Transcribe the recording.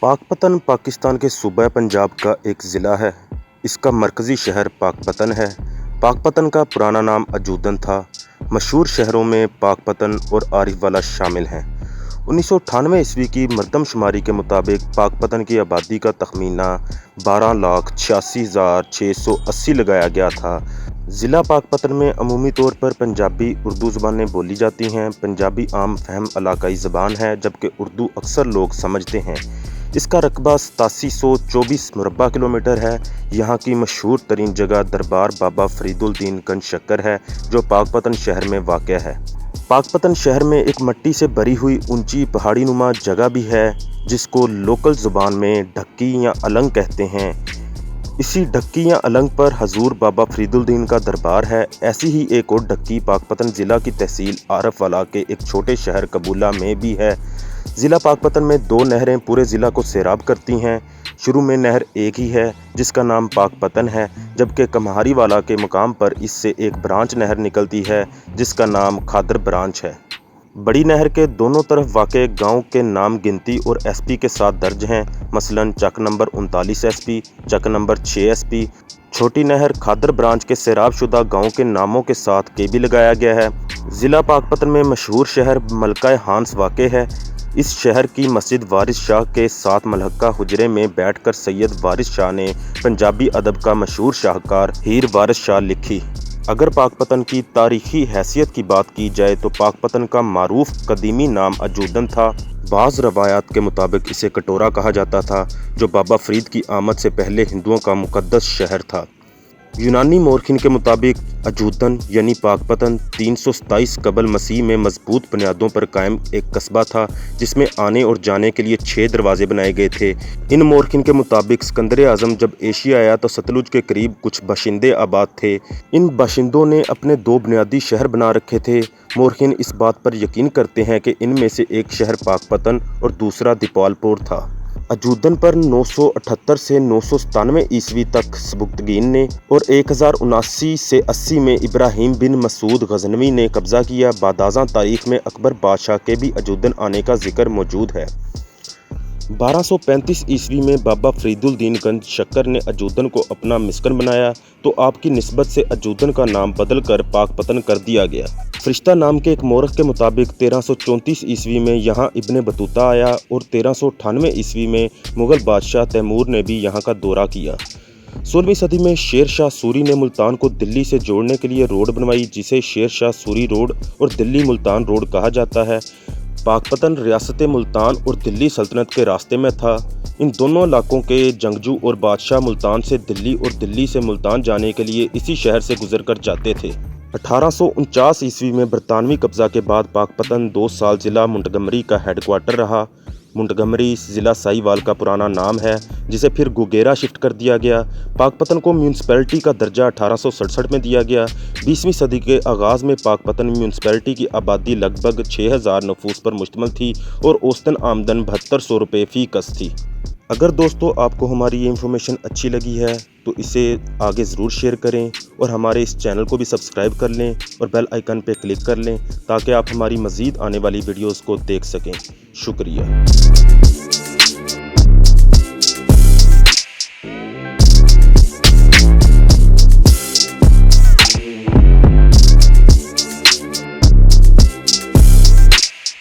पाकपतन पाकिस्तान के सूबा पंजाब का एक ज़िला है। इसका मरकज़ी शहर पाकपतन है। पाकपतन का पुराना नाम अजूदन था। मशहूर शहरों में पाकपतन और आरिफ वाला शामिल हैं। 1998 ईस्वी की मरदमशुमारी के मुताबिक पाकपतन की आबादी का तखमीना 12,86,680 लगाया गया था। ज़िला पाकपतन में अमूमी तौर पर पंजाबी उर्दू ज़बानें बोली जाती हैं। पंजाबी आम फहम इलाकाई ज़बान है, जबकि उर्दू अक्सर लोग समझते हैं। इसका रकबा 8724 मुरबा किलोमीटर है। यहाँ की मशहूर तरीन जगह दरबार बाबा फरीदुल दीन गंज शक्कर है, जो पाकपतन शहर में वाक़या है। पाकपतन शहर में एक मिट्टी से भरी हुई ऊंची पहाड़ी नुमा जगह भी है, जिसको लोकल ज़ुबान में ढक्की या अलंग कहते हैं। इसी ढक्की या अलंग पर हजूर बाबा फरीदुल दीन का दरबार है। ऐसी ही एक और ढक्की पाकपतन ज़िला की तहसील आरफ वाला के एक छोटे शहर कबूला में भी है। ज़िला पाकपतन में दो नहरें पूरे ज़िला को सैराब करती हैं। शुरू में नहर एक ही है, जिसका नाम पाकपतन है, जबकि कम्हारी वाला के मुकाम पर इससे एक ब्रांच नहर निकलती है, जिसका नाम खादर ब्रांच है। बड़ी नहर के दोनों तरफ वाक़े गांव के नाम गिनती और एसपी के साथ दर्ज हैं, मसलन चक नंबर 39 एसपी, चक नंबर 6 एसपी। छोटी नहर खादर ब्रांच के सैराब शुदा गाँव के नामों के साथ के भी लगाया गया है। ज़िला पाकपतन में मशहूर शहर मलका हांस वाक़े है। इस शहर की मस्जिद वारिस शाह के साथ मलहका हुजरे में बैठकर सैयद वारिस शाह ने पंजाबी अदब का मशहूर शाहकार हीर वारिस शाह लिखी। अगर पाकपतन की तारीखी हैसियत की बात की जाए तो पाकपतन का मारूफ कदीमी नाम अजूदन था। बाज़ रवायात के मुताबिक इसे कटोरा कहा जाता था, जो बाबा फरीद की आमद से पहले हिंदुओं का मुक़द्दस शहर था। यूनानी मौरखिन के मुताबिक अजूदन यानी पाकपतन 327 कबल मसीह में मजबूत बुनियादों पर कायम एक कस्बा था, जिसमें आने और जाने के लिए 6 दरवाजे बनाए गए थे। इन मौरखिन के मुताबिक सिकंदर आज़म जब एशिया आया तो सतलुज के करीब कुछ बाशिंदे आबाद थे। इन बाशिंदों ने अपने 2 बुनियादी शहर बना रखे थे। मौरखिन इस बात पर यकीन करते हैं कि इनमें से एक शहर पाकपतन और दूसरा दीपालपुर था। अजूदन पर 978 से 997 ईस्वी तक सबुक्तगीन ने और 1079 से 80 में इब्राहिम बिन मसूद गजनवी ने कब्ज़ा किया। बादाज़ा तारीख में अकबर बादशाह के भी अजूदन आने का जिक्र मौजूद है। 1235 ईस्वी में बाबा फरीदुल दीन गंज शक्कर ने अजूदन को अपना मिस्कन बनाया, तो आपकी निस्बत से अजूदन का नाम बदल कर पाकपतन कर दिया गया। फरिश्ता नाम के एक मौरख के मुताबिक 1334 ईस्वी में यहाँ इब्ने बतूता आया और 1398 ईस्वी में मुग़ल बादशाह तैमूर ने भी यहाँ का दौरा किया। 16वीं सदी में शेर शाह सूरी ने मुल्तान को दिल्ली से जोड़ने के लिए रोड बनवाई, जिसे शेर शाह सूरी रोड और दिल्ली मुल्तान रोड कहा जाता है। पाकपतन रियासत मुल्तान और दिल्ली सल्तनत के रास्ते में था। इन दोनों इलाकों के जंगजू और बादशाह मुल्तान से दिल्ली और दिल्ली से मुल्तान जाने के लिए इसी शहर से गुजर कर जाते थे। 1849 ईस्वी में बरतानवी कब्ज़ा के बाद पाकपतन 2 साल ज़िला मुंटगमरी का हेडक्वार्टर रहा। मुंटगमरी ज़िला साहिवाल का पुराना नाम है, जिसे फिर गुगेरा शिफ्ट कर दिया गया। पाकपतन को म्यूनसिपैलिटी का दर्जा 1867 में दिया गया। 20वीं सदी के आगाज़ में पाकपतन म्यूनसिपैलिटी की आबादी लगभग 6000 नफूस पर मुश्तमिल थी और औसतन आमदन 7200 रुपये फ़ी कस थी। अगर दोस्तों आपको हमारी ये इन्फॉर्मेशन अच्छी लगी है तो इसे आगे ज़रूर शेयर करें और हमारे इस चैनल को भी सब्सक्राइब कर लें और बेल आइकन पर क्लिक कर लें, ताकि आप हमारी मज़ीद आने वाली वीडियोज़ को देख सकें। शुक्रिया।